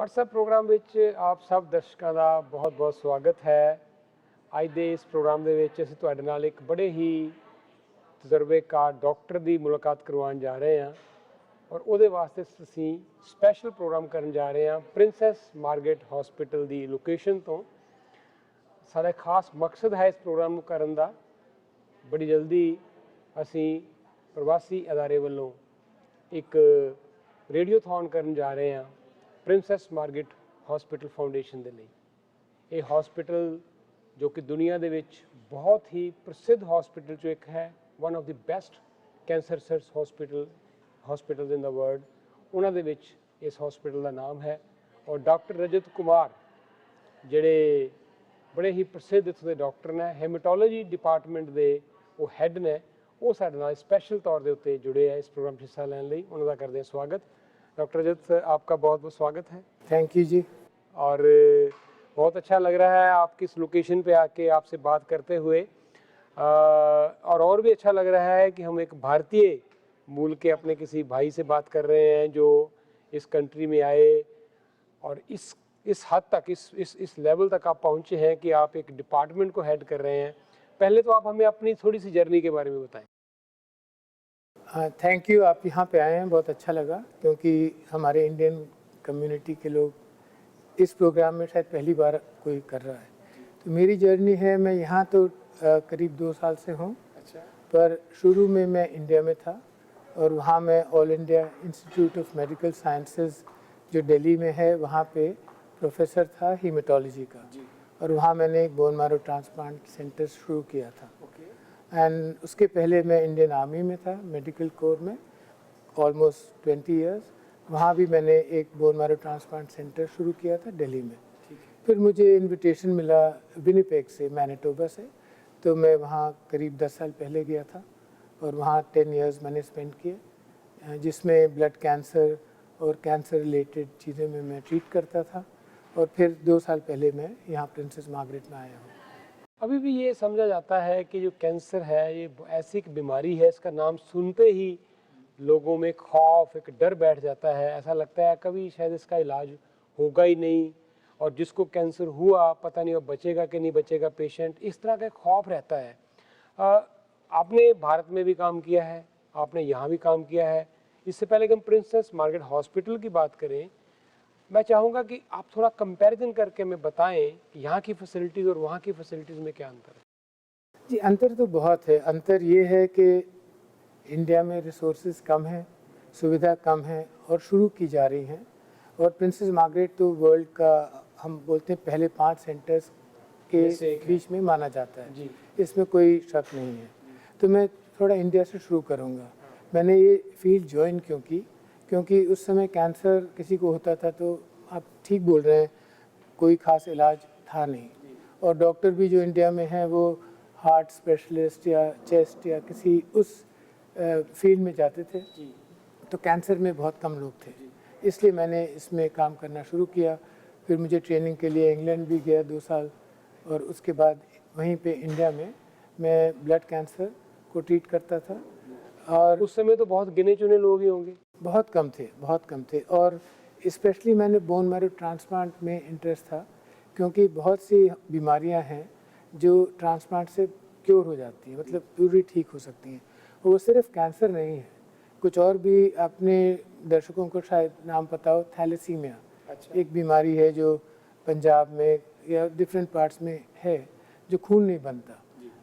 WhatsApp programme ਵਿੱਚ ਆਪ ਸਭ ਦਰਸ਼ਕਾਂ ਦਾ ਬਹੁਤ-ਬਹੁਤ ਸਵਾਗਤ ਹੈ। ਅੱਜ ਦੇ ਇਸ ਪ੍ਰੋਗਰਾਮ ਦੇ ਵਿੱਚ ਅਸੀਂ ਤੁਹਾਡੇ ਨਾਲ ਇੱਕ ਬੜੇ ਹੀ ਤਜਰਬੇਕਾਰ ਡਾਕਟਰ ਦੀ ਮੁਲਾਕਾਤ ਕਰਵਾਉਣ ਜਾ ਰਹੇ ਹਾਂ ਔਰ ਉਹਦੇ ਵਾਸਤੇ ਅਸੀਂ ਸਪੈਸ਼ਲ ਪ੍ਰੋਗਰਾਮ ਕਰਨ ਜਾ ਰਹੇ ਹਾਂ ਪ੍ਰਿੰਸੈਸ ਮਾਰਗਰੇਟ ਹਸਪੀਟਲ ਦੀ ਲੋਕੇਸ਼ਨ ਤੋਂ। ਸਾਡਾ ਖਾਸ ਮਕਸਦ ਹੈ ਇਸ ਪ੍ਰੋਗਰਾਮ ਨੂੰ ਕਰਨ ਦਾ। ਬੜੀ ਜਲਦੀ ਅਸੀਂ ਪ੍ਰਵਾਸੀ ਅਦਾਰੇ ਵੱਲੋਂ ਇੱਕ ਰੇਡੀਓਥੌਨ ਕਰਨ ਜਾ ਰਹੇ ਹਾਂ ਪ੍ਰਿੰਸੈਸ ਮਾਰਗਰੇਟ ਹਸਪੀਟਲ ਫਾਊਂਡੇਸ਼ਨ ਦੇ ਲਈ। ਇਹ ਹਸਪੀਟਲ ਜੋ ਕਿ ਦੁਨੀਆ ਦੇ ਵਿੱਚ ਬਹੁਤ ਹੀ ਪ੍ਰਸਿੱਧ ਹਸਪੀਟਲ 'ਚੋਂ ਇੱਕ ਹੈ, one of the best cancer research hospitals in the world, ਉਹਨਾਂ ਦੇ ਵਿੱਚ ਇਸ ਹਸਪੀਟਲ ਦਾ ਨਾਮ ਹੈ। ਔਰ ਡਾਕਟਰ ਰਜਤ ਕੁਮਾਰ ਜਿਹੜੇ ਬੜੇ ਹੀ ਪ੍ਰਸਿੱਧ ਇੱਥੋਂ ਦੇ ਡਾਕਟਰ ਨੇ, ਹੈਮੇਟੋਲੋਜੀ ਡਿਪਾਰਟਮੈਂਟ ਦੇ ਉਹ ਹੈੱਡ ਨੇ, ਉਹ ਸਾਡੇ ਨਾਲ स्पेशल तौर के उत्ते जुड़े हैं इस प्रोग्राम में हिस्सा लेने लिए। उन्होंने करते हैं स्वागत। डॉक्टर रजत, आपका बहुत बहुत स्वागत है। थैंक यू जी। और बहुत अच्छा लग रहा है आपकी इस लोकेशन पे आके आपसे बात करते हुए, और भी अच्छा लग रहा है कि हम एक भारतीय मूल के अपने किसी भाई से बात कर रहे हैं जो इस कंट्री में आए और इस हद तक इस लेवल तक आप पहुँचे हैं कि आप एक डिपार्टमेंट को हेड कर रहे हैं। पहले तो आप हमें अपनी थोड़ी सी जर्नी के बारे में बताएं। थैंक यू, आप यहाँ पे आए हैं, बहुत अच्छा लगा, क्योंकि हमारे इंडियन कम्युनिटी के लोग इस प्रोग्राम में शायद पहली बार कोई कर रहा है। तो मेरी जर्नी है, मैं यहाँ तो करीब 2 साल से हूँ। अच्छा। पर शुरू में मैं इंडिया में था और वहाँ मैं all India institute of medical sciences जो दिल्ली में है वहाँ पे प्रोफेसर था हीमेटोलॉजी का जी। और वहाँ मैंने एक बोन मैरो ट्रांसप्लांट सेंटर शुरू किया था। एंड उसके पहले मैं इंडियन आर्मी में था, मेडिकल कोर में ऑलमोस्ट 20 इयर्स। वहाँ भी मैंने एक बोन मैरो ट्रांसप्लांट सेंटर शुरू किया था दिल्ली में। फिर मुझे इनविटेशन मिला विनिपेग से, मैनिटोबा से, तो मैं वहाँ करीब 10 साल पहले गया था और वहाँ 10 इयर्स मैंने स्पेंड किए, जिसमें ब्लड कैंसर और कैंसर रिलेटेड चीज़ें में मैं ट्रीट करता था। और फिर 2 साल पहले मैं यहाँ प्रिंसेस मार्गरेट में आया हूँ। अभी भी ये समझा जाता है कि जो कैंसर है ये ऐसी एक बीमारी है, इसका नाम सुनते ही लोगों में खौफ, एक डर बैठ जाता है। ऐसा लगता है कभी शायद इसका इलाज होगा ही नहीं, और जिसको कैंसर हुआ पता नहीं वो बचेगा कि नहीं बचेगा पेशेंट, इस तरह का खौफ रहता है। आपने भारत में भी काम किया है, आपने यहाँ भी काम किया है। इससे पहले कि हम प्रिंसेस मार्गरेट हॉस्पिटल की बात करें, मैं चाहूँगा कि आप थोड़ा कंपैरिजन करके हमें बताएं कि यहाँ की फैसिलिटीज़ और वहाँ की फैसिलिटीज़ में क्या अंतर है। जी, अंतर तो बहुत है। अंतर ये है कि इंडिया में रिसोर्सेज कम हैं, सुविधा कम है और शुरू की जा रही हैं। और प्रिंसेस मार्गरेट तो वर्ल्ड का, हम बोलते हैं, पहले 5 सेंटर्स के बीच में माना जाता है जी। इसमें कोई शक नहीं है। तो मैं थोड़ा इंडिया से शुरू करूँगा। मैंने ये फील्ड ज्वाइन क्योंकि उस समय कैंसर किसी को होता था तो आप ठीक बोल रहे हैं, कोई ख़ास इलाज था नहीं। और डॉक्टर भी जो इंडिया में हैं वो हार्ट स्पेशलिस्ट या चेस्ट या किसी उस फील्ड में जाते थे, तो कैंसर में बहुत कम लोग थे। इसलिए मैंने इसमें काम करना शुरू किया। फिर मुझे ट्रेनिंग के लिए इंग्लैंड भी गया 2 साल, और उसके बाद वहीं पे इंडिया में मैं ब्लड कैंसर को ट्रीट करता था। और उस समय तो बहुत गिने चुने लोग ही होंगे। बहुत कम थे। और स्पेशली मैंने बोन मैरो ट्रांसप्लांट में इंटरेस्ट था, क्योंकि बहुत सी बीमारियां हैं जो ट्रांसप्लांट से क्योर हो जाती हैं, मतलब पूरी ठीक हो सकती हैं। वो सिर्फ कैंसर नहीं है, कुछ और भी। अपने दर्शकों को शायद नाम पता हो, थैलेसीमिया। अच्छा। एक बीमारी है जो पंजाब में या डिफरेंट पार्ट्स में है, जो खून नहीं बनता,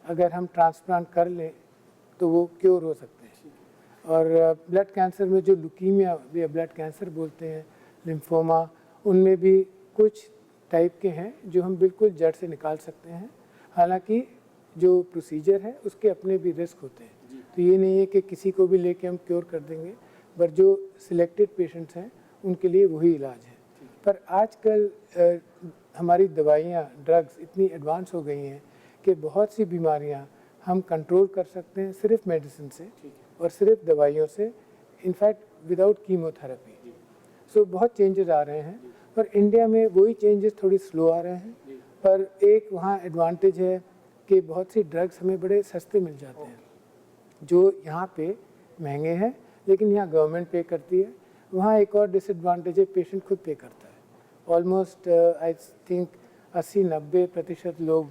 अगर हम ट्रांसप्लांट कर लें तो वो क्योर हो सकते हैं। और ब्लड कैंसर में जो ल्यूकीमिया या ब्लड कैंसर बोलते हैं, लिम्फोमा, उनमें भी कुछ टाइप के हैं जो हम बिल्कुल जड़ से निकाल सकते हैं। हालांकि जो प्रोसीजर है उसके अपने भी रिस्क होते हैं, तो ये नहीं है कि किसी को भी लेके हम क्योर कर देंगे, पर जो सिलेक्टेड पेशेंट्स हैं उनके लिए वही इलाज है। पर आजकल हमारी दवाइयाँ, ड्रग्स इतनी एडवांस हो गई हैं कि बहुत सी बीमारियाँ हम कंट्रोल कर सकते हैं सिर्फ मेडिसिन से और सिर्फ दवाइयों से, इनफैक्ट विदाउट कीमोथेरेपी। सो बहुत चेंजेस आ रहे हैं, पर इंडिया में वही चेंजेस थोड़ी स्लो आ रहे हैं। पर एक वहाँ एडवांटेज है कि बहुत सी ड्रग्स हमें बड़े सस्ते मिल जाते हैं, जो यहाँ पे महंगे हैं, लेकिन यहाँ गवर्नमेंट पे करती है। वहाँ एक और डिसएडवांटेज है, पेशेंट खुद पे करता है। ऑलमोस्ट आई थिंक 80-90% लोग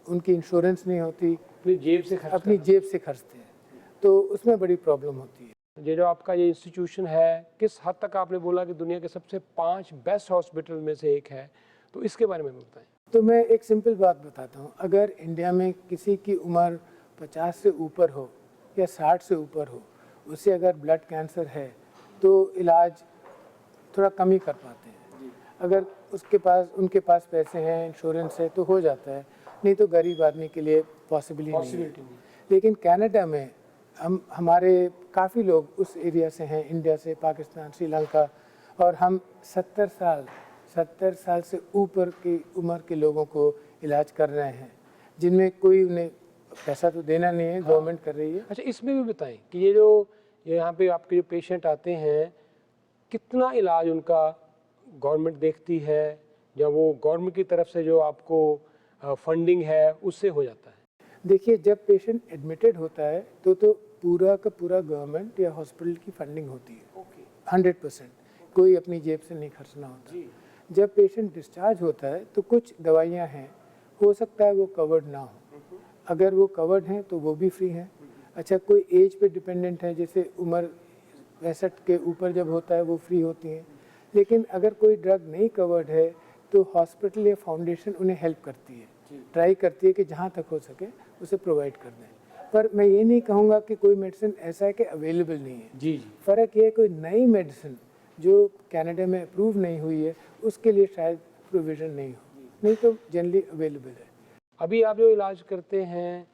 उनकी इंश्योरेंस नहीं होती, अपनी जेब से खर्च अपनी जेब से खर्चते हैं, तो उसमें बड़ी प्रॉब्लम होती है। ये जो आपका ये इंस्टीट्यूशन है, किस हद तक आपने बोला कि दुनिया के सबसे 5 बेस्ट हॉस्पिटल में से एक है, तो इसके बारे में बताएं। तो मैं एक सिंपल बात बताता हूँ, अगर इंडिया में किसी की उम्र 50 से ऊपर हो या 60 से ऊपर हो, उसे अगर ब्लड कैंसर है तो इलाज थोड़ा कम ही कर पाते हैं। अगर उनके पास पैसे हैं, इंश्योरेंस है, तो हो जाता है, नहीं तो गरीब आदमी के लिए पॉसिबिलिटी नहीं है। लेकिन कनाडा में हमारे काफ़ी लोग उस एरिया से हैं, इंडिया से, पाकिस्तान, श्रीलंका, और हम 70 साल से ऊपर की उम्र के लोगों को इलाज कर रहे हैं, जिनमें कोई उन्हें पैसा तो देना नहीं है, गवर्नमेंट कर रही है। अच्छा, इसमें भी बताएं कि ये यहाँ पे आपके जो पेशेंट आते हैं, कितना इलाज उनका गवर्नमेंट देखती है, या वो गवर्नमेंट की तरफ से जो आपको फंडिंग है उससे हो जाता है? देखिए, जब पेशेंट एडमिटेड होता है तो पूरा का पूरा गवर्नमेंट या हॉस्पिटल की फंडिंग होती है, 100%, कोई अपनी जेब से नहीं खर्चना होता। जब पेशेंट डिस्चार्ज होता है तो कुछ दवाइयाँ हैं, हो सकता है वो कवर्ड ना हो, अगर वो कवर्ड हैं तो वो भी फ्री हैं। अच्छा, कोई एज पे डिपेंडेंट है, जैसे उम्र 65 के ऊपर जब होता है वो फ्री होती हैं। लेकिन अगर कोई ड्रग नहीं कवर्ड है तो हॉस्पिटल या फाउंडेशन उन्हें हेल्प करती है, ट्राई करती है कि जहाँ तक हो सके उसे प्रोवाइड कर दें। पर मैं ये नहीं कहूँगा कि कोई मेडिसिन ऐसा है कि अवेलेबल नहीं है। जी। फ़र्क ये है, कोई नई मेडिसिन जो कनाडा में अप्रूव नहीं हुई है उसके लिए शायद प्रोविज़न नहीं हो, नहीं तो जनरली अवेलेबल है। अभी आप जो इलाज करते हैं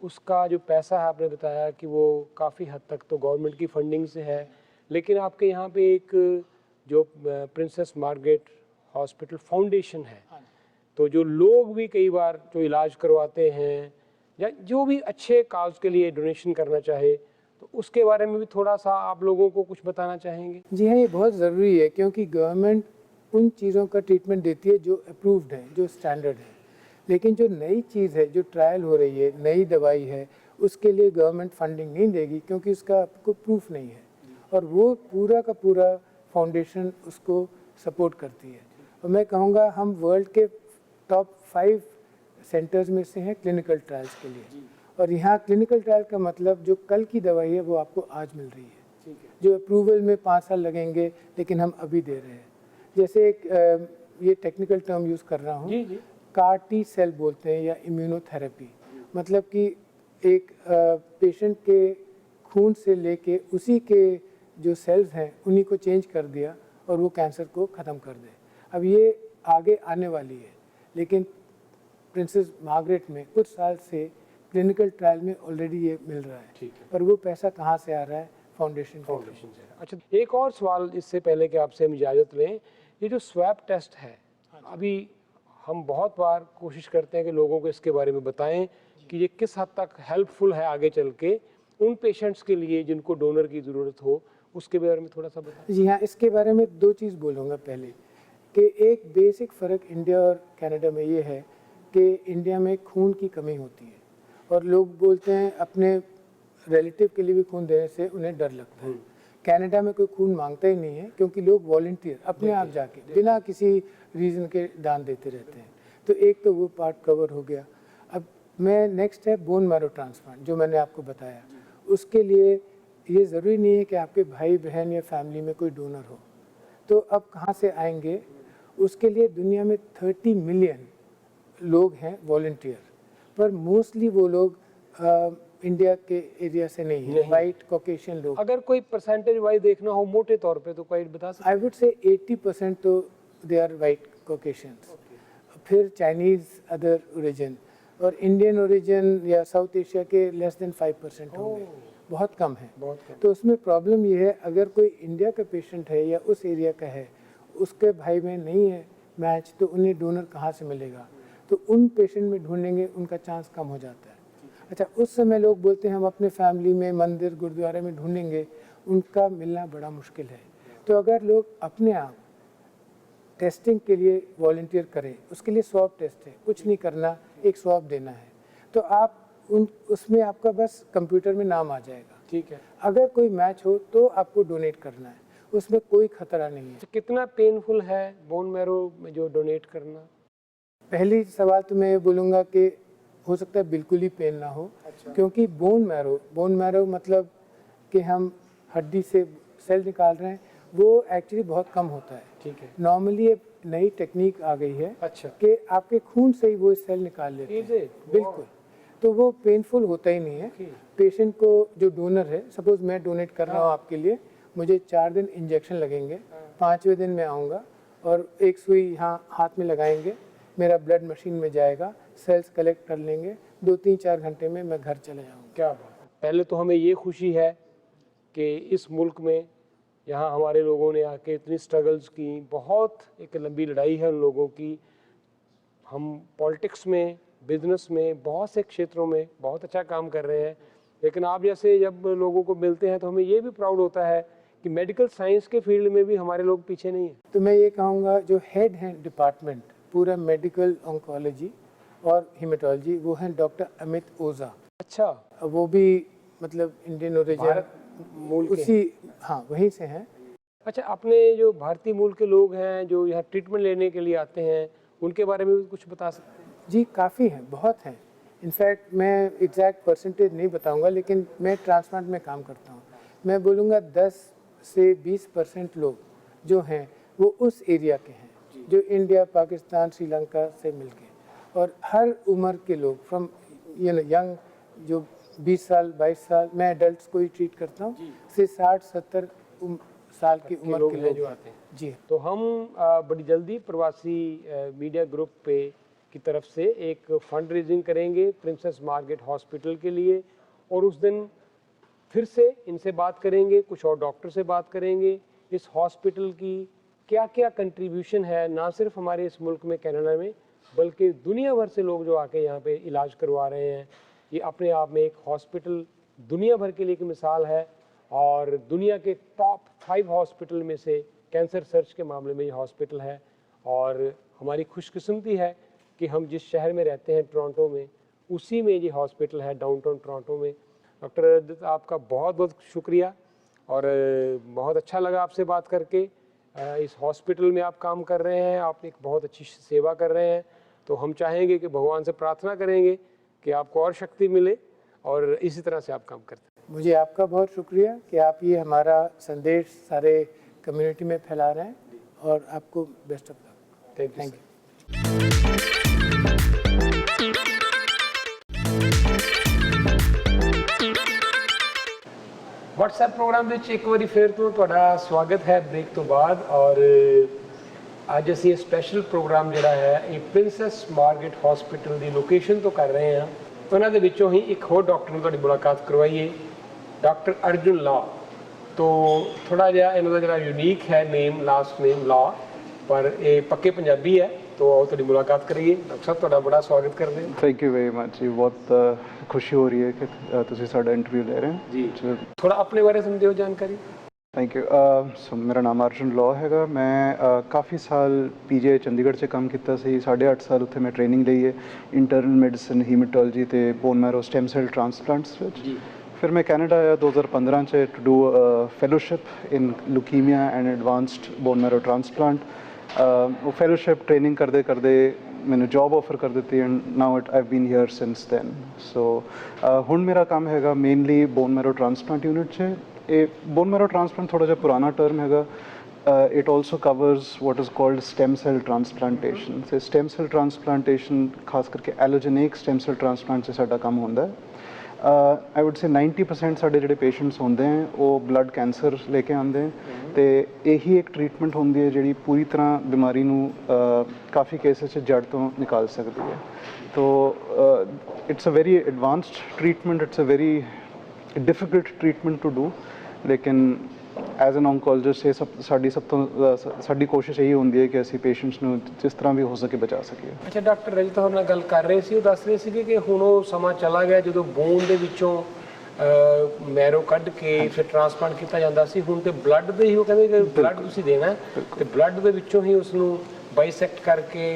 उसका जो पैसा है, आपने बताया कि वो काफ़ी हद तक तो गवर्नमेंट की फंडिंग से है, लेकिन आपके यहाँ पे एक जो प्रिंसेस मार्गरेट हॉस्पिटल फाउंडेशन है, तो जो लोग भी कई बार जो इलाज करवाते हैं या जो भी अच्छे काज के लिए डोनेशन करना चाहे, तो उसके बारे में भी थोड़ा सा आप लोगों को कुछ बताना चाहेंगे? जी हाँ, ये बहुत ज़रूरी है, क्योंकि गवर्नमेंट उन चीज़ों का ट्रीटमेंट देती है जो अप्रूव्ड है, जो स्टैंडर्ड है। लेकिन जो नई चीज़ है, जो ट्रायल हो रही है, नई दवाई है, उसके लिए गवर्नमेंट फंडिंग नहीं देगी, क्योंकि उसका आपको प्रूफ नहीं है, और वो पूरा का पूरा फाउंडेशन उसको सपोर्ट करती है। और मैं कहूँगा हम वर्ल्ड के टॉप 5 सेंटर्स में से हैं क्लिनिकल ट्रायल्स के लिए, और यहाँ क्लिनिकल ट्रायल का मतलब जो कल की दवाई है वो आपको आज मिल रही है, जो अप्रूवल में 5 साल लगेंगे, लेकिन हम अभी दे रहे हैं। जैसे एक ये टेक्निकल टर्म यूज़ कर रहा हूँ, कार टी सेल बोलते हैं, या इम्यूनोथेरेपी, मतलब कि एक पेशेंट के खून से लेके उसी के जो सेल्स हैं उन्हीं को चेंज कर दिया और वो कैंसर को ख़त्म कर दे। अब ये आगे आने वाली है, लेकिन प्रिंसेस मार्गरेट में कुछ साल से क्लिनिकल ट्रायल में ऑलरेडी ये मिल रहा है, पर वो पैसा कहाँ से आ रहा है? फाउंडेशन से। अच्छा, एक और सवाल इससे पहले कि आपसे हम इजाज़त लें, ये जो स्वैब टेस्ट है, अभी हम बहुत बार कोशिश करते हैं कि लोगों को इसके बारे में बताएं कि ये किस हद तक हेल्पफुल है आगे चल के उन पेशेंट्स के लिए जिनको डोनर की ज़रूरत हो, उसके बारे में थोड़ा सा बताएं। जी हाँ, इसके बारे में 2 चीज़ बोलूँगा। पहले कि एक बेसिक फ़र्क इंडिया और कनाडा में ये है कि इंडिया में खून की कमी होती है, और लोग बोलते हैं अपने रिलेटिव के लिए भी खून देने से उन्हें डर लगता है। कनाडा में कोई खून मांगता ही नहीं है, क्योंकि लोग वॉलंटियर अपने आप जाके बिना किसी रीज़न के दान देते रहते हैं। तो एक तो वो पार्ट कवर हो गया। अब मैं नेक्स्ट है बोन मैरो ट्रांसप्लांट, जो मैंने आपको बताया। उसके लिए ये ज़रूरी नहीं है कि आपके भाई बहन या फैमिली में कोई डोनर हो, तो अब कहाँ से आएंगे? उसके लिए दुनिया में 30 मिलियन लोग हैं वॉलंटियर, पर मोस्टली वो लोग इंडिया के एरिया से नहीं है, वाइट कॉकेशियन लोग। अगर कोई परसेंटेज वाइज देखना हो मोटे तौर पे, तो कोई बता सकते? आई वुड से 80% तो दे आर वाइट कॉकेशियंस, फिर चाइनीज़ अदर ओरिजिन, और इंडियन ओरिजिन या साउथ एशिया के लेस देन 5% होंगे, बहुत कम है। तो उसमें प्रॉब्लम ये है, अगर कोई इंडिया का पेशेंट है या उस एरिया का है, उसके भाई में नहीं है मैच, तो उन्हें डोनर कहाँ से मिलेगा? तो उन पेशेंट में ढूंढेंगे, उनका चांस कम हो जाता है। अच्छा, उस समय लोग बोलते हैं हम अपने फैमिली में, मंदिर गुरुद्वारे में ढूंढेंगे, उनका मिलना बड़ा मुश्किल है। तो अगर लोग अपने आप टेस्टिंग के लिए वॉलंटियर करें, उसके लिए स्वैब टेस्ट है, कुछ नहीं करना, एक स्वैब देना है, तो आप उसमें आपका बस कंप्यूटर में नाम आ जाएगा। ठीक है। अगर कोई मैच हो तो आपको डोनेट करना है, उसमें कोई खतरा नहीं है। तो कितना पेनफुल है बोन मैरो में जो डोनेट करना? पहली सवाल तो मैं ये बोलूँगा कि हो सकता है बिल्कुल ही पेन ना हो। अच्छा। क्योंकि बोन मैरो मतलब कि हम हड्डी से सेल निकाल रहे हैं, वो एक्चुअली बहुत कम होता है। ठीक है। नॉर्मली एक नई टेक्निक आ गई है। अच्छा। कि आपके खून से ही वो सेल निकाल लेते हैं। बिल्कुल। तो वो पेनफुल होता ही नहीं है। पेशेंट को जो डोनर है, सपोज मैं डोनेट कर रहा हूँ आपके लिए, मुझे 4 दिन इंजेक्शन लगेंगे, 5वें दिन मैं आऊँगा और एक सुई यहाँ हाथ में लगाएंगे, मेरा ब्लड मशीन में जाएगा, सेल्स कलेक्ट कर लेंगे, 2-3-4 घंटे में मैं घर चले जाऊँगा। क्या बात है। पहले तो हमें ये खुशी है कि इस मुल्क में यहाँ हमारे लोगों ने आके इतनी स्ट्रगल्स की, बहुत एक लंबी लड़ाई है उन लोगों की। हम पॉलिटिक्स में, बिजनेस में, बहुत से क्षेत्रों में बहुत अच्छा काम कर रहे हैं, लेकिन आप जैसे जब लोगों को मिलते हैं तो हमें ये भी प्राउड होता है कि मेडिकल साइंस के फील्ड में भी हमारे लोग पीछे नहीं हैं। तो मैं ये कहूँगा जो हेड हैं डिपार्टमेंट पूरा मेडिकल ऑन्कोलॉजी और हीमेटोलॉजी, वो हैं डॉक्टर अमित ओझा। अच्छा। वो भी मतलब इंडियन ओरिजिन मूल उसी, हाँ वहीं से हैं। अच्छा, अपने जो भारतीय मूल के लोग हैं जो यहाँ ट्रीटमेंट लेने के लिए आते हैं, उनके बारे में भी कुछ बता सकते हैं? जी काफ़ी हैं, बहुत हैं। इनफैक्ट मैं एग्जैक्ट परसेंटेज नहीं बताऊंगा, लेकिन मैं ट्रांसप्लांट में काम करता हूँ। मैं बोलूँगा 10 से 20% लोग जो हैं वो उस एरिया के हैं, जो इंडिया, पाकिस्तान, श्रीलंका से मिलके, और हर उम्र के लोग फ्रॉम यंग, जो 20 साल 22 साल, मैं एडल्ट को ही ट्रीट करता हूँ, से 60-70 साल की उम्र के लोग जो आते हैं। जी। तो हम बड़ी जल्दी प्रवासी मीडिया ग्रुप पे की तरफ से एक फंड रेजिंग करेंगे प्रिंसेस मार्गरेट हॉस्पिटल के लिए, और उस दिन फिर से इनसे बात करेंगे, कुछ और डॉक्टर से बात करेंगे, इस हॉस्पिटल की क्या क्या कंट्रीब्यूशन है, ना सिर्फ हमारे इस मुल्क में, कनाडा में, बल्कि दुनिया भर से लोग जो आके यहाँ पे इलाज करवा रहे हैं। ये अपने आप में एक हॉस्पिटल दुनिया भर के लिए एक मिसाल है, और दुनिया के टॉप 5 हॉस्पिटल में से कैंसर सर्च के मामले में ये हॉस्पिटल है। और हमारी खुशकिस्मती है कि हम जिस शहर में रहते हैं, टोरंटो में, उसी में ये हॉस्पिटल है, डाउनटाउन टोरंटो में। डॉक्टर रजत, आपका बहुत बहुत शुक्रिया, और बहुत अच्छा लगा आपसे बात करके। इस हॉस्पिटल में आप काम कर रहे हैं, आप एक बहुत अच्छी सेवा कर रहे हैं, तो हम चाहेंगे कि भगवान से प्रार्थना करेंगे कि आपको और शक्ति मिले और इसी तरह से आप काम करते हैं। मुझे आपका बहुत शुक्रिया कि आप ये हमारा संदेश सारे कम्युनिटी में फैला रहे हैं, और आपको best of luck. Thank you. WhatsApp programme ਵਿੱਚ ਇੱਕ ਵਾਰੀ ਫਿਰ ਤੋਂ ਤੁਹਾਡਾ ਸਵਾਗਤ ਹੈ ਬ੍ਰੇਕ ਤੋਂ ਬਾਅਦ। ਔਰ ਅੱਜ ਅਸੀਂ ਇਹ ਸਪੈਸ਼ਲ ਪ੍ਰੋਗਰਾਮ ਜਿਹੜਾ ਹੈ ਇਹ ਪ੍ਰਿੰਸੈਸ ਮਾਰਗरेट ਹਸਪੀਟਲ ਦੀ ਲੋਕੇਸ਼ਨ ਤੋਂ ਕਰ ਰਹੇ ਹਾਂ। ਉਹਨਾਂ ਦੇ ਵਿੱਚੋਂ ਹੀ ਇੱਕ ਹੋਰ ਡਾਕਟਰ ਨਾਲ ਤੁਹਾਡੀ ਮੁਲਾਕਾਤ ਕਰਵਾਈਏ, डॉक्टर अर्जुन लॉ। तो थोड़ा जिहा इन्हों का जो यूनीक है नेम, लास्ट नेम लॉ, पर ये पक्के पंजाबी है। तो आओ थोड़ी मुलाकात करिए। डॉक्टर साहब थोड़ा बड़ा स्वागत करते हैं। थैंक यू वेरी मच जी, बहुत खुशी हो रही है कि तुसी साडा इंटरव्यू ले रहे हैं जी। थोड़ा अपने बारे समझो जानकारी। Thank you. सो मेरा नाम अर्जुन लॉ हैगा। मैं काफ़ी साल पीजे चंडीगढ़ से काम किया सी, 8.5 साल उत्थे मैं ट्रेनिंग ली है इंटरनल मैडिसिन, हीमेटोलॉजी ते bone marrow stem cell transplants which. फिर मैं कैनेडा आया 2015 से to do fellowship in leukaemia and advanced bone marrow transplant. वो फेलोशिप ट्रेनिंग करते करते मैंने जॉब ऑफर कर दी and now I been here since then. So हुण मेरा काम हैगा mainly bone marrow transplant unit से। ये बोन मैरो ट्रांसप्लांट थोड़ा जिहा पुराना टर्म हैगा। It also covers what is called stem cell transplantation. तो स्टेम सैल ट्रांसप्लांटेशन खास करके एलोजेनिक स्टेम सैल ट्रांसप्लांट से साडा काम होंदा है। आई वुड से 90% साढ़े जोड़े पेशेंट्स होंगे हैं वो ब्लड कैंसर लेके आते हैं, तो यही एक ट्रीटमेंट होंगी है जी पूरी तरह बीमारी काफ़ी केसेस जड़ तो निकाल सकती है। तो it's a very advanced treatment, it's a very difficult treatment to do, लेकिन एज एन ऑन्कोलॉजिस्ट ये सब तो साडी कोशिश यही होंगी है कि असी पेशेंट्स ਨੂੰ जिस तरह भी हो सके बचा सके। अच्छा, डॉक्टर रजत होर ਨਾਲ ਗੱਲ ਕਰ ਰਹੇ ਸੀ, ਉਹ ਦੱਸ ਰਹੇ ਸੀ ਕਿ ਹੁਣ ਉਹ ਸਮਾਂ ਚਲਾ ਗਿਆ ਜਦੋਂ ਬੋਨ ਦੇ ਵਿੱਚੋਂ ਮੈਰੋ ਕੱਢ ਕੇ ਫਿਰ ਟ੍ਰਾਂਸਪਲਾਂਟ ਕੀਤਾ ਜਾਂਦਾ ਸੀ। ਹੁਣ ਤੇ ਬਲੱਡ ਦੇ ਹੀ ਉਹ ਕਹਿੰਦੇ ਕਿ ਬਲੱਡ ਤੁਸੀਂ ਦੇਣਾ ਤੇ ਬਲੱਡ ਦੇ ਵਿੱਚੋਂ ਹੀ ਉਸ ਨੂੰ ਬਾਈਸੈਕਟ ਕਰਕੇ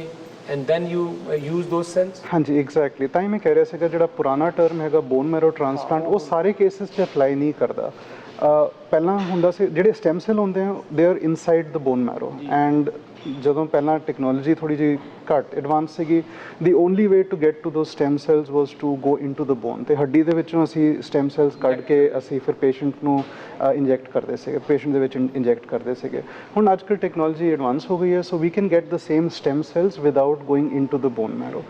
and then you use those cells। हाँ जी, एग्जैक्टली। तां ही मैं कह रहा था जो पुराना टर्म हैगा बोन मैरो ट्रांसप्लांट वो सारे केसेस 'ਚ अप्लाई नहीं करता। ਪਹਿਲਾਂ ਹੁੰਦਾ ਸੀ ਜਿਹੜੇ ਸਟੈਮ ਸੈੱਲ ਹੁੰਦੇ ਆ they are inside the bone marrow and ਜਦੋਂ ਪਹਿਲਾਂ ਟੈਕਨੋਲੋਜੀ ਥੋੜੀ ਜਿਹੀ ਘੱਟ ਐਡਵਾਂਸ ਸੀਗੀ ਦੀ only way to get to those stem cells was to go into the bone ਤੇ ਹੱਡੀ ਦੇ ਵਿੱਚੋਂ ਅਸੀਂ ਸਟੈਮ ਸੈਲਸ ਕੱਢ ਕੇ ਅਸੀਂ ਫਿਰ ਪੇਸ਼ੈਂਟ ਨੂੰ ਇੰਜੈਕਟ ਕਰਦੇ ਸੀਗੇ ਪੇਸ਼ੈਂਟ ਦੇ ਵਿੱਚ ਇੰਜੈਕਟ ਕਰਦੇ ਸੀਗੇ ਹੁਣ ਅੱਜ ਕੱਲ੍ਹ ਟੈਕਨੋਲੋਜੀ ਐਡਵਾਂਸ ਹੋ ਗਈ ਹੈ so we can get the same stem cells without going into the bone marrow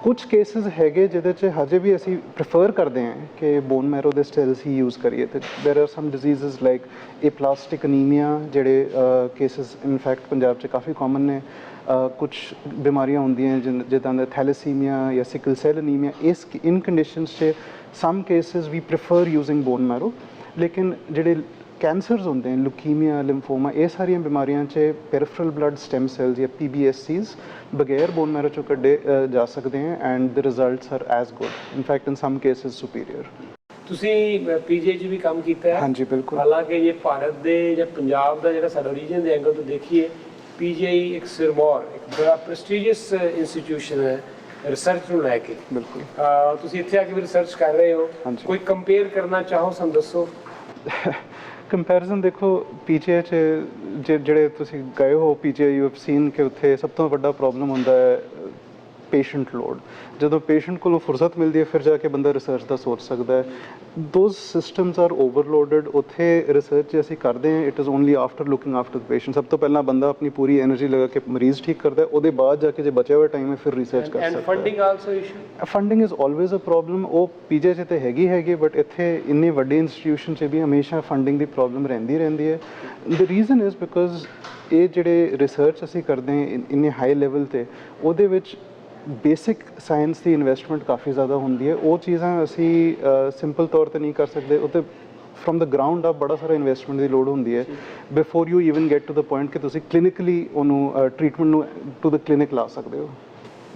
ਕੁਝ ਕੇਸਿਸ ਹੈਗੇ ਜਿਹਦੇ 'ਚ ਹਜੇ ਵੀ ਅਸੀਂ ਪ੍ਰੈਫਰ ਕਰਦੇ ਹਾਂ ਕਿ ਬੋਨ ਮੈਰੋ ਦੇ ਸਟੈਲਸ ਹੀ ਯੂਜ਼ ਕਰੀਏ ਤੇ there are some diseases like aplastic anaemia ਜਿਹੜੇ ਕੇਸਿਸ ਇਨਫੈਕਟ ਪੰਜਾਬ 'ਚ ਕਾਫੀ ਕਾਮਨ ਨੇ ਕੁਝ ਬਿਮਾਰੀਆਂ ਹੁੰਦੀਆਂ ਜਿੱਦਾਂ ਦਾ ਥੈਲੇਸੀਮੀਆ ਜਾਂ ਸਿਕਲ ਸੈਲ ਅਨੀਮੀਆ ਇਸ ਇਨ ਕੰਡੀਸ਼ਨਸ 'ਚ some cases we prefer using bone marrow ਲੇਕਿਨ ਜਿਹੜੇ ਕੈਂਸਰਸ ਹੁੰਦੇ ਨੇ ਲੁਕੀਮੀਆ ਲਿੰਫੋਮਾ ਇਹ ਸਾਰੀਆਂ ਬਿਮਾਰੀਆਂ 'ਚ ਪੈਰੀਫਰਲ ਬਲੱਡ ਸਟੈਮ ਸੈਲਸ ਜਾਂ PBSCs ਬਗੈਰ ਬੋਨ ਮੈਰੋ ਚੋਂ ਕੱਢੇ ਜਾ ਸਕਦੇ ਹਨ and the results are as good in fact in some cases superior ਤੁਸੀਂ PGI 'ਚ ਵੀ ਕੰਮ ਕੀਤਾ ਹੈ ਹਾਂਜੀ ਬਿਲਕੁਲ ਹਾਲਾਂਕਿ ਜੇ ਭਾਰਤ ਦੇ ਜਾਂ ਪੰਜਾਬ ਦਾ ਜਿਹੜਾ ਸਾਡਾ ਰੀਜਨ ਦੇ ਐਂਗਲ ਤੋਂ ਦੇਖੀਏ PGI ਇੱਕ ਸਿਰਮੌਰ ਇੱਕ ਬੜਾ ਪ੍ਰੈਸਟੀਜੀਅਸ ਇੰਸਟੀਟਿਊਸ਼ਨ ਹੈ ਰਿਸਰਚ ਨੂੰ ਲੈ ਕੇ ਬਿਲਕੁਲ ਤੁਸੀਂ ਇੱਥੇ ਆ ਕੇ ਵੀ ਰਿਸਰਚ ਕਰ ਰਹੇ ਹੋ ਕੋਈ ਕੰਪੇਅਰ ਕਰਨਾ ਚਾਹੋ ਸਾਨੂੰ ਦੱਸੋ ਕੰਪੈਰੀਜ਼ਨ ਦੇਖੋ PGI 'ਚ ਜਿਹੜੇ ਤੁਸੀਂ ਗਏ ਹੋ PGI ਯੂ ਹੈਵ ਸੀਨ ਕਿ ਉੱਥੇ ਸਭ ਤੋਂ ਵੱਡਾ ਪ੍ਰੋਬਲਮ ਹੁੰਦਾ ਹੈ ਪੇਸ਼ੈਂਟ ਲੋਡ ਜਦੋਂ ਪੇਸ਼ੈਂਟ ਕੋਲੋਂ ਫੁਰਸਤ ਮਿਲਦੀ ਹੈ ਫਿਰ ਜਾ ਕੇ ਬੰਦਾ ਰਿਸਰਚ ਦਾ ਸੋਚ ਸਕਦਾ ਹੈ ਦੋਜ਼ ਸਿਸਟਮਸ ਆਰ ਓਵਰਲੋਡਡ ਉੱਥੇ ਰਿਸਰਚ ਜੇ ਅਸੀਂ ਕਰਦੇ ਹਾਂ it is only after looking after the patient ਸਭ ਤੋਂ ਪਹਿਲਾਂ ਬੰਦਾ ਆਪਣੀ ਪੂਰੀ ਐਨਰਜੀ ਲਗਾ ਕੇ ਮਰੀਜ਼ ਠੀਕ ਕਰਦਾ ਹੈ ਉਹਦੇ ਬਾਅਦ ਜਾ ਕੇ ਜੇ ਬਚਿਆ ਹੋਇਆ ਟਾਈਮ ਹੈ ਫਿਰ ਰਿਸਰਚ ਕਰ ਸਕਦਾ ਹੈ funding also issue funding is always a problem ਉਹ PGI 'ਚ ਤਾਂ ਹੈਗੀ ਬਟ ਇੱਥੇ ਇੰਨੇ ਵੱਡੇ ਇੰਸਟੀਟਿਊਸ਼ਨ 'ਚ ਵੀ ਹਮੇਸ਼ਾ ਫੰਡਿੰਗ ਦੀ ਪ੍ਰੋਬਲਮ ਰਹਿੰਦੀ ਹੈ ਦ ਰੀਜ਼ਨ ਇਜ਼ ਬਿਕੋਜ਼ ਇਹ ਜਿਹੜੇ ਰਿਸਰਚ ਅਸੀਂ ਕਰਦੇ ਹਾਂ ਇੰਨੇ ਹਾਈ ਲੈਵਲ 'ਤੇ ਉਹਦੇ ਵਿੱਚ ਬੇਸਿਕ ਸਾਇੰਸ ਦੀ ਇਨਵੈਸਟਮੈਂਟ ਕਾਫੀ ਜ਼ਿਆਦਾ ਹੁੰਦੀ ਹੈ ਉਹ ਚੀਜ਼ਾਂ ਅਸੀਂ ਸਿੰਪਲ ਤੌਰ 'ਤੇ ਨਹੀਂ ਕਰ ਸਕਦੇ ਉਹ 'ਤੇ ਫਰੋਮ ਦ ਗਰਾਊਂਡ ਅਪ ਬੜਾ ਸਾਰਾ ਇਨਵੈਸਟਮੈਂਟ ਦੀ ਲੋੜ ਹੁੰਦੀ ਹੈ before you even get to the point ਕਿ ਤੁਸੀਂ ਕਲੀਨਿਕਲੀ ਉਹਨੂੰ ਟ੍ਰੀਟਮੈਂਟ ਨੂੰ ਟੂ ਦ ਕਲੀਨਿਕ ਲਾ ਸਕਦੇ ਹੋ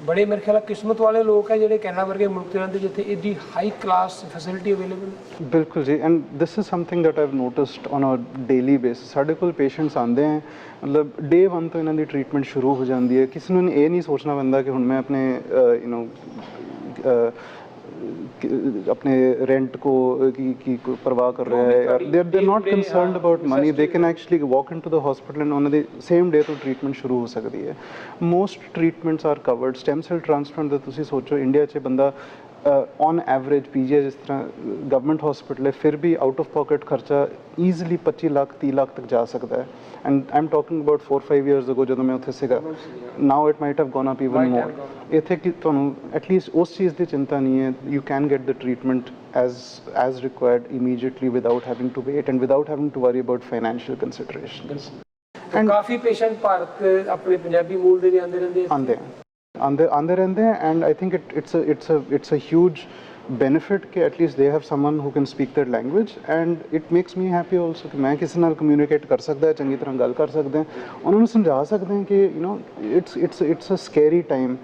ਬੜੇ ਮੇਰੇ ਖਿਆਲ ਕਿਸਮਤ ਵਾਲੇ ਲੋਕ ਹੈ ਜਿਹੜੇ ਕੈਨੇਡਾ ਵਰਗੇ ਮੁਲਕ ਦੇ ਰਹਿੰਦੇ ਜਿੱਥੇ ਇਹਦੀ ਹਾਈ ਕਲਾਸ ਫੈਸਿਲਿਟੀ ਅਵੇਲੇਬਲ ਬਿਲਕੁਲ ਜੀ and this is something that I've noticed on a daily basis ਸਾਡੇ ਕੋਲ ਪੇਸ਼ੈਂਟਸ ਆਉਂਦੇ ਹੈ ਮਤਲਬ ਡੇ 1 ਤੋਂ ਇਹਨਾਂ ਦੀ ਟ੍ਰੀਟਮੈਂਟ ਸ਼ੁਰੂ ਹੋ ਜਾਂਦੀ ਹੈ ਕਿਸੇ ਨੂੰ ਇਹ ਨਹੀਂ ਸੋਚਣਾ ਪੈਂਦਾ ਕਿ ਹੁਣ ਮੈਂ ਆਪਣੇ अपने रेंट को की परवाह कर रहा है और they're not concerned about money they can actually walk into the hospital and on the same day to treatment शुरू हो सकती है most treatments are covered stem cell transplant ਦਾ ਤੁਸੀਂ ਸੋਚੋ ਇੰਡੀਆ 'ਚ ਬੰਦਾ ਔਨ ਐਵਰੇਜ PGI ਜਿਸ ਤਰ੍ਹਾਂ ਗਵਰਨਮੈਂਟ ਹਸਪੀਟਲ ਹੈ ਫਿਰ ਵੀ ਆਊਟ ਆਫ ਪਾਕਟ ਖਰਚਾ ਈਜ਼ੀਲੀ 25 ਲੱਖ 30 ਲੱਖ ਤੱਕ ਜਾ ਸਕਦਾ ਹੈ and I am talking about 4-5 years ago ਜਦੋਂ ਮੈਂ ਉੱਥੇ ਸੀਗਾ now it might have gone up even more ਇੱਥੇ ਕਿ ਤੁਹਾਨੂੰ ਐਟਲੀਸਟ ਉਸ ਚੀਜ਼ ਦੀ ਚਿੰਤਾ ਨਹੀਂ ਹੈ you can get the treatment as required immediately without having to wait and without having to worry about financial considerations and coffee patient Bharat ਆਪਣੇ ਪੰਜਾਬੀ ਮੂਲ ਦੇ ਵੀ ਆਉਂਦੇ ਰਹਿੰਦੇ हैं and I think it's a huge benefit कि at least they have someone who can speak their language and it makes me happy also कि मैं किसी नाल communicate कर सकता है चंगी तरह गल कर सकते हैं उन्होंने समझा सकते हैं कि you know it's a scary time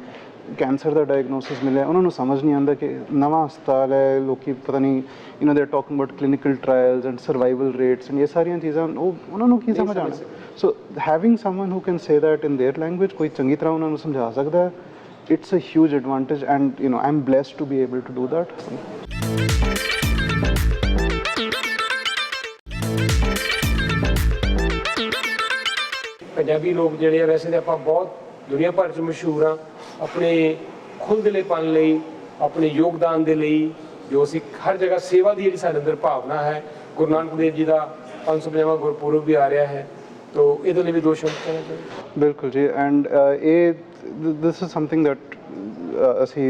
cancer the diagnosis ਮਿਲਿਆ ਉਹਨਾਂ ਨੂੰ ਸਮਝ ਨਹੀਂ ਆਉਂਦਾ ਕਿ ਨਵਾਂ ਹਸਪਤਾਲ ਹੈ ਲੋਕੀ ਪਤਾ ਨਹੀਂ they are talking about clinical trials and survival rates and ਇਹ ਸਾਰੀਆਂ ਚੀਜ਼ਾਂ ਉਹਨਾਂ ਨੂੰ ਕੀ ਸਮਝ ਆਉਣਾ so having someone who can say that in their language ਕੋਈ ਚੰਗੀ ਤਰ੍ਹਾਂ ਉਹਨਾਂ ਨੂੰ ਸਮਝਾ ਸਕਦਾ ਹੈ it's a huge advantage and I am blessed to be able to do that Punjabi ਲੋਕ ਜਿਹੜੇ ਆ ਵੈਸੇ ਤਾਂ ਆਪਾਂ ਬਹੁਤ ਦੁਨੀਆ ਭਰ 'ਚ ਮਸ਼ਹੂਰ ਆ ਆਪਣੇ ਖੁੱਲ੍ਹਦਿਲੇਪਨ ਲਈ ਆਪਣੇ ਯੋਗਦਾਨ ਦੇ ਲਈ ਜੋ ਅਸੀਂ ਹਰ ਜਗ੍ਹਾ ਸੇਵਾ ਦੀ ਜਿਹੜੀ ਸਾਡੇ ਅੰਦਰ ਭਾਵਨਾ ਹੈ ਗੁਰੂ ਨਾਨਕ ਦੇਵ ਜੀ ਦਾ 550ਵਾਂ ਗੁਰਪੁਰਬ ਵੀ ਆ ਰਿਹਾ ਹੈ ਤੋ ਇਹਦੇ ਲਈ ਵੀ ਦੋ ਸ਼ਬਦ ਕਹਿਣਾ ਚਾਹੁੰਦੇ ਬਿਲਕੁਲ ਜੀ and this is something that ਅਸੀਂ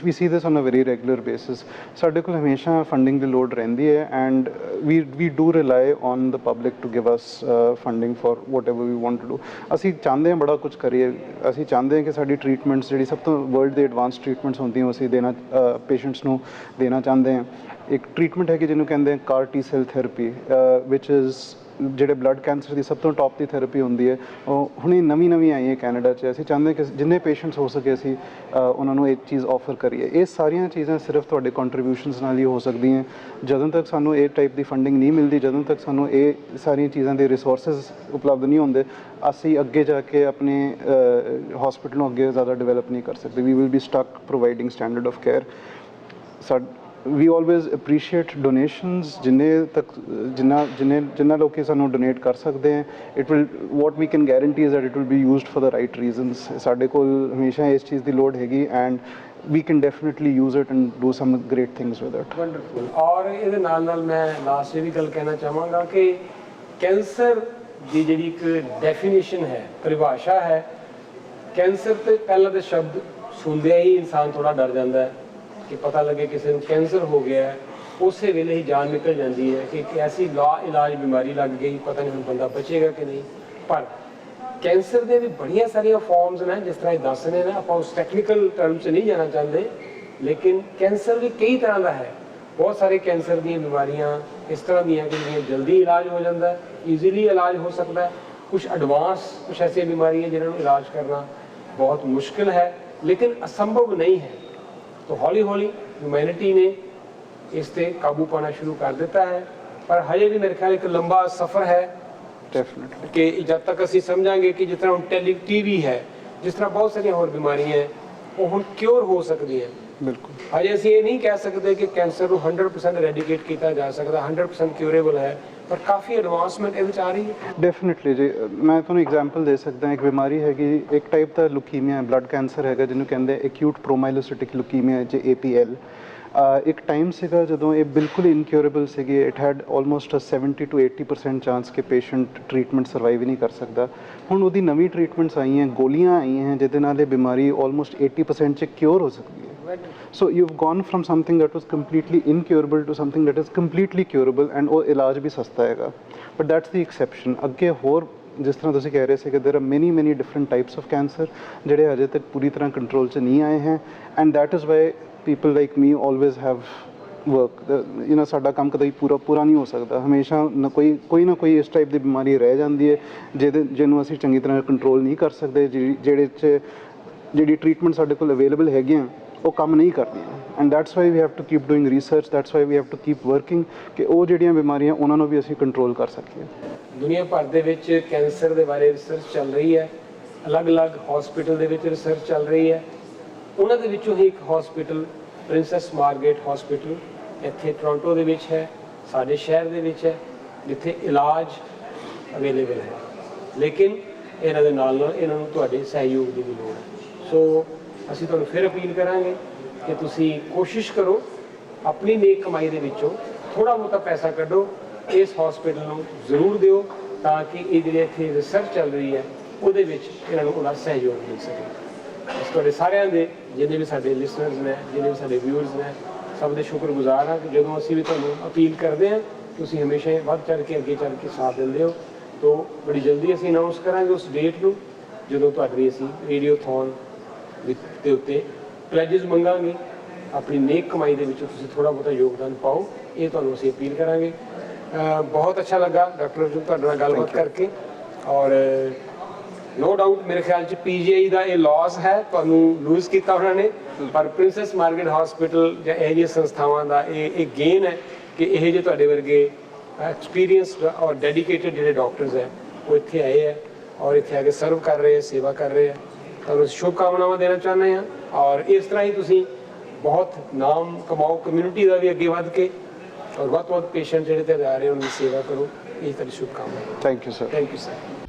we see this on a very regular basis ਸਾਡੇ ਕੋਲ ਹਮੇਸ਼ਾ ਫੰਡਿੰਗ ਦੀ ਲੋੜ ਰਹਿੰਦੀ ਹੈ and we do rely on the public to give us funding for whatever we want to do ਅਸੀਂ ਚਾਹੁੰਦੇ ਹਾਂ ਬੜਾ ਕੁਝ ਕਰੀਏ ਅਸੀਂ ਚਾਹੁੰਦੇ ਹਾਂ ਕਿ ਸਾਡੀ ਟ੍ਰੀਟਮੈਂਟਸ ਜਿਹੜੀ ਸਭ ਤੋਂ ਵਰਲਡ ਦੇ ਐਡਵਾਂਸ ਟ੍ਰੀਟਮੈਂਟਸ ਹੁੰਦੀਆਂ ਉਹ ਅਸੀਂ ਦੇਣਾ ਪੇਸ਼ੈਂਟਸ ਨੂੰ ਦੇਣਾ ਚਾਹੁੰਦੇ ਹਾਂ ਇੱਕ ਟ੍ਰੀਟਮੈਂਟ ਹੈ ਕਿ ਜਿਹਨੂੰ ਕਹਿੰਦੇ ਆ CAR T cell therapy which is ਜਿਹੜੇ ਬਲੱਡ ਕੈਂਸਰ ਦੀ ਸਭ ਤੋਂ ਟੌਪ ਦੀ ਥੈਰੇਪੀ ਹੁੰਦੀ ਹੈ ਉਹ ਹੁਣੇ ਨਵੀਂ ਆਈ ਹੈ ਕੈਨੇਡਾ 'ਚ ਅਸੀਂ ਚਾਹੁੰਦੇ ਕਿ ਜਿੰਨੇ ਪੇਸ਼ੈਂਟਸ ਹੋ ਸਕੇ ਅਸੀਂ ਉਹਨਾਂ ਨੂੰ ਇਹ ਚੀਜ਼ ਆਫਰ ਕਰੀਏ ਇਹ ਸਾਰੀਆਂ ਚੀਜ਼ਾਂ ਸਿਰਫ ਤੁਹਾਡੇ ਕੰਟਰੀਬਿਊਸ਼ਨਸ ਨਾਲ ਹੀ ਹੋ ਸਕਦੀਆਂ ਜਦੋਂ ਤੱਕ ਸਾਨੂੰ ਇਹ ਟਾਈਪ ਦੀ ਫੰਡਿੰਗ ਨਹੀਂ ਮਿਲਦੀ ਜਦੋਂ ਤੱਕ ਸਾਨੂੰ ਇਹ ਸਾਰੀਆਂ ਚੀਜ਼ਾਂ ਦੇ ਰਿਸੋਰਸਿਸ ਉਪਲਬਧ ਨਹੀਂ ਹੁੰਦੇ ਅਸੀਂ ਅੱਗੇ ਜਾ ਕੇ ਆਪਣੇ ਹਸਪੀਟਲ ਨੂੰ ਅੱਗੇ ਜ਼ਿਆਦਾ ਡਿਵੈਲਪ ਨਹੀਂ ਕਰ ਸਕਦੇ we will be stuck providing standard of care we always appreciate donations ਜਿੰਨਾ ਲੋਕੀ ਸਾਨੂੰ ਡੋਨੇਟ ਕਰ ਸਕਦੇ ਹੈ it will what we can guarantee is that it will be used for the right reasons ਸਾਡੇ ਕੋਲ ਹਮੇਸ਼ਾ ਇਸ ਚੀਜ਼ ਦੀ ਲੋੜ ਹੈਗੀ and we can definitely use it and do some great things with it. Wonderful. ਔਰ ਇਹਦੇ ਨਾਲ ਮੈਂ ਲਾਸਟ ਇਹ ਵੀ ਗੱਲ ਕਹਿਣਾ ਚਾਹਾਂਗਾ ਕਿ ਕੈਂਸਰ ਦੀ ਜਿਹੜੀ ਇੱਕ ਡੈਫੀਨੇਸ਼ਨ ਹੈ, ਪਰਿਭਾਸ਼ਾ ਹੈ, ਕੈਂਸਰ ਤੇ ਪਹਿਲਾਂ ਤਾਂ ਸ਼ਬਦ ਸੁਣਦਿਆਂ ਹੀ ਇਨਸਾਨ ਥੋੜਾ ਡਰ ਜਾਂਦਾ ਹੈ ਕਿ ਪਤਾ ਲੱਗੇ ਕਿਸੇ ਨੂੰ ਕੈਂਸਰ ਹੋ ਗਿਆ ਹੈ, ਉਸੇ ਵੇਲੇ ਹੀ ਜਾਨ ਨਿਕਲ ਜਾਂਦੀ ਹੈ ਕਿ ਇੱਕ ਐਸੀ ਲਾ ਇਲਾਜ ਬਿਮਾਰੀ ਲੱਗ ਗਈ, ਪਤਾ ਨਹੀਂ ਹੁਣ ਬੰਦਾ ਬਚੇਗਾ ਕਿ ਨਹੀਂ। ਪਰ ਕੈਂਸਰ ਦੇ ਵੀ ਬੜੀਆਂ ਸਾਰੀਆਂ ਫਾਰਮਸ ਨੇ, ਜਿਸ ਤਰ੍ਹਾਂ ਇਹ ਦੱਸ ਰਹੇ ਨੇ, ਆਪਾਂ ਉਸ ਟੈਕਨੀਕਲ ਟਰਮ 'ਚ ਨਹੀਂ ਜਾਣਾ ਚਾਹੁੰਦੇ, ਲੇਕਿਨ ਕੈਂਸਰ ਵੀ ਕਈ ਤਰ੍ਹਾਂ ਦਾ ਹੈ। ਬਹੁਤ ਸਾਰੇ ਕੈਂਸਰ ਦੀਆਂ ਬਿਮਾਰੀਆਂ ਇਸ ਤਰ੍ਹਾਂ ਦੀਆਂ ਕਿ ਜਿਹੜੀਆਂ ਜਲਦੀ ਇਲਾਜ ਹੋ ਜਾਂਦਾ ਹੈ, ਈਜ਼ੀਲੀ ਇਲਾਜ ਹੋ ਸਕਦਾ ਹੈ। ਕੁਝ ਐਡਵਾਂਸ, ਕੁਝ ਐਸੀਆਂ ਬਿਮਾਰੀਆਂ ਜਿਨ੍ਹਾਂ ਨੂੰ ਇਲਾਜ ਕਰਨਾ ਬਹੁਤ ਮੁਸ਼ਕਿਲ ਹੈ, ਲੇਕਿਨ ਅਸੰਭਵ ਨਹੀਂ ਹੈ। तो हौली हौली ह्यूमैनिटी ने इस पे काबू पाना शुरू कर दिता है, पर हजे भी मेरे ख्याल एक लंबा सफ़र है डेफिनेटली कि जब तक असी समझांगे कि जिस तरह हम टीवी है, जिस तरह बहुत सारी होर बीमारियां हैं वो हुण क्योर हो सकती हैं। बिल्कुल हजे असी ये नहीं कह सकते कि कैंसर को 100% रेडिकेट किया जा सकता, 100% क्यूरेबल है, पर काफ़ी एडवांसमेंट ये आ रही है। डेफिनेटली जी, मैं ਤੁਹਾਨੂੰ एग्जाम्पल दे सकता एक बीमारी हैगी, एक टाइप का लुकीमिया ब्लड कैंसर हैगा ਜਿਹਨੂੰ ਕਹਿੰਦੇ एक्यूट प्रोमाइलोसिटिक लुकीमिया जे APL। एक टाइम ਸੀਗਾ ਜਦੋਂ ਇਹ ਬਿਲਕੁਲ ਇਨਕਿਉਰੇਬਲ ਸੀਗੀ, it head almost 70 to 80% chance ਕਿ ਪੇਸ਼ੈਂਟ ਟ੍ਰੀਟਮੈਂਟ ਸਰਵਾਈਵ ਹੀ ਨਹੀਂ ਕਰ ਸਕਦਾ। ਹੁਣ ਉਹਦੀ ਨਵੀਂ ਟ੍ਰੀਟਮੈਂਟਸ ਆਈਆਂ, ਗੋਲੀਆਂ ਆਈਆਂ हैं ਜਿਹਦੇ ਨਾਲ ਇਹ ਬਿਮਾਰੀ ਆਲਮੋਸਟ 80% ਚ ਕਿਉਰ ਹੋ ਸਕਦੀ ਹੈ। So you've gone from something that was completely incurable to something that is completely curable, and ਉਹ ਇਲਾਜ ਵੀ ਸਸਤਾ ਹੈਗਾ। But that's the exception। ਅੱਗੇ ਹੋਰ ਜਿਸ ਤਰ੍ਹਾਂ ਤੁਸੀਂ ਕਹਿ ਰਹੇ ਸੀ ਕਿ there are many different types of cancer ਜਿਹੜੇ ਹਜੇ ਤੱਕ ਪੂਰੀ ਤਰ੍ਹਾਂ ਕੰਟਰੋਲ 'ਚ ਨਹੀਂ ਆਏ हैं, and that is why people like me always have work। ਸਾਡਾ ਕੰਮ ਕਦੇ ਪੂਰਾ ਨਹੀਂ ਹੋ ਸਕਦਾ, ਹਮੇਸ਼ਾ ਕੋਈ ਨਾ ਕੋਈ ਇਸ ਟਾਈਪ ਦੀ ਬਿਮਾਰੀ ਰਹਿ ਜਾਂਦੀ ਹੈ ਜਿਹਨੂੰ ਅਸੀਂ ਚੰਗੀ ਤਰ੍ਹਾਂ ਕੰਟਰੋਲ ਨਹੀਂ ਕਰ ਸਕਦੇ, ਜਿਹੜੀ ਟ੍ਰੀਟਮੈਂਟ ਸਾਡੇ ਕੋਲ ਅਵੇਲੇਬਲ ਹੈਗੀਆਂ ਉਹ ਕੰਮ ਨਹੀਂ ਕਰਦੀਆਂ। And that's why we have to keep doing research, that's why we have to keep working ਕਿ ਉਹ ਜਿਹੜੀਆਂ ਬਿਮਾਰੀਆਂ ਉਹਨਾਂ ਨੂੰ ਵੀ ਅਸੀਂ ਕੰਟਰੋਲ ਕਰ ਸਕੀਏ। ਦੁਨੀਆ ਭਰ ਦੇ ਵਿੱਚ ਕੈਂਸਰ ਦੇ ਬਾਰੇ ਰਿਸਰਚ ਚੱਲ ਰਹੀ ਹੈ, ਅਲੱਗ-ਅਲੱਗ ਹਸਪੀਟਲ ਦੇ ਵਿੱਚ ਰਿਸਰਚ ਚੱਲ ਰਹੀ ਹੈ। ਉਹਨਾਂ ਦੇ ਵਿੱਚੋਂ ਹੀ ਇੱਕ ਹਸਪੀਟਲ ਪ੍ਰਿੰਸੈਸ ਮਾਰਗਰੇਟ ਹਸਪੀਟਲ ਇੱਥੇ ਟੋਰਾਂਟੋ ਦੇ ਵਿੱਚ ਹੈ, ਸਾਡੇ ਸ਼ਹਿਰ ਦੇ ਵਿੱਚ ਹੈ, ਜਿੱਥੇ ਇਲਾਜ ਅਵੇਲੇਬਲ ਹੈ। ਲੇਕਿਨ ਇਹਨਾਂ ਦੇ ਨਾਲ ਇਹਨਾਂ ਨੂੰ ਤੁਹਾਡੇ ਸਹਿਯੋਗ ਦੀ ਵੀ ਲੋੜ ਹੈ। ਸੋ ਅਸੀਂ ਤੁਹਾਨੂੰ ਫਿਰ ਅਪੀਲ ਕਰਾਂਗੇ ਕਿ ਤੁਸੀਂ ਕੋਸ਼ਿਸ਼ ਕਰੋ ਆਪਣੀ ਨੇਕ ਕਮਾਈ ਦੇ ਵਿੱਚੋਂ ਥੋੜ੍ਹਾ ਬਹੁਤਾ ਪੈਸਾ ਕੱਢੋ, ਇਸ ਹਸਪੀਟਲ ਨੂੰ ਜ਼ਰੂਰ ਦਿਓ ਤਾਂ ਕਿ ਇਹ ਜਿਹੜੇ ਇੱਥੇ ਰਿਸਰਚ ਚੱਲ ਰਹੀ ਹੈ ਉਹਦੇ ਵਿੱਚ ਇਹਨਾਂ ਨੂੰ ਉਹਦਾ ਸਹਿਯੋਗ ਮਿਲ ਸਕੇ। ਇਸ ਤੁਹਾਡੇ ਸਾਰਿਆਂ ਦੇ, ਜਿੰਨੇ ਵੀ ਸਾਡੇ ਲਿਸਨਰਸ ਨੇ, ਜਿੰਨੇ ਵੀ ਸਾਡੇ ਵਿਊਅਰਸ ਨੇ, ਸਭ ਦੇ ਸ਼ੁਕਰਗੁਜ਼ਾਰ ਹਾਂ ਕਿ ਜਦੋਂ ਅਸੀਂ ਵੀ ਤੁਹਾਨੂੰ ਅਪੀਲ ਕਰਦੇ ਹਾਂ ਤੁਸੀਂ ਹਮੇਸ਼ਾ ਵੱਧ ਚੜ੍ਹ ਕੇ ਅੱਗੇ ਚੱਲ ਕੇ ਸਾਥ ਦਿੰਦੇ ਹੋ। ਤੋਂ ਬੜੀ ਜਲਦੀ ਅਸੀਂ ਅਨਾਉਂਸ ਕਰਾਂਗੇ ਉਸ ਡੇਟ ਨੂੰ ਜਦੋਂ ਤੁਹਾਡੀ ਅਸੀਂ ਰੇਡੀਓਥੋਨ ਦੇ ਉੱਤੇ ਪਲੈਜਿਸ ਮੰਗਾਂਗੇ। ਆਪਣੀ ਨੇਕ ਕਮਾਈ ਦੇ ਵਿੱਚੋਂ ਤੁਸੀਂ ਥੋੜ੍ਹਾ ਬਹੁਤਾ ਯੋਗਦਾਨ ਪਾਓ, ਇਹ ਤੁਹਾਨੂੰ ਅਸੀਂ ਅਪੀਲ ਕਰਾਂਗੇ। ਬਹੁਤ ਅੱਛਾ ਲੱਗਾ ਡਾਕਟਰ ਅਰਜੁਨ ਤੁਹਾਡੇ ਨਾਲ ਗੱਲਬਾਤ ਕਰਕੇ, ਔਰ ਨੋ ਡਾਊਟ ਮੇਰੇ ਖਿਆਲ 'ਚ PGI ਦਾ ਇਹ ਲਾਸ ਹੈ, ਤੁਹਾਨੂੰ ਲੂਜ਼ ਕੀਤਾ ਉਹਨਾਂ ਨੇ, ਪਰ ਪ੍ਰਿੰਸੈਸ ਮਾਰਗਰੇਟ ਹਸਪੀਟਲ ਜਾਂ ਇਹੋ ਜਿਹੀਆਂ ਸੰਸਥਾਵਾਂ ਦਾ ਇਹ ਗੇਨ ਹੈ ਕਿ ਇਹੋ ਜਿਹੇ ਤੁਹਾਡੇ ਵਰਗੇ ਐਕਸਪੀਰੀਅੰਸਡ ਔਰ ਡੈਡੀਕੇਟਡ ਜਿਹੜੇ ਡਾਕਟਰਸ ਹੈ ਉਹ ਇੱਥੇ ਆਏ ਹੈ ਔਰ ਇੱਥੇ ਆ ਕੇ ਸਰਵ ਕਰ ਰਹੇ ਹੈ, ਸੇਵਾ ਕਰ ਰਹੇ ਹੈ। ਤੁਹਾਨੂੰ ਸ਼ੁਭਕਾਮਨਾਵਾਂ ਦੇਣਾ ਚਾਹੁੰਦੇ ਹਾਂ, ਔਰ ਇਸ ਤਰ੍ਹਾਂ ਹੀ ਤੁਸੀਂ ਬਹੁਤ ਨਾਮ ਕਮਾਓ ਕਮਿਊਨਿਟੀ ਦਾ ਵੀ ਅੱਗੇ ਵੱਧ ਕੇ, ਔਰ ਵੱਧ ਤੋਂ ਵੱਧ ਪੇਸ਼ੈਂਟ ਜਿਹੜੇ ਤੇ ਆ ਰਹੇ ਉਹਨਾਂ ਦੀ ਸੇਵਾ ਕਰੋ। ਇਹ ਤੁਹਾਡੀ ਸ਼ੁਭਕਾਮਨਾ। Thank you sir. Thank you sir.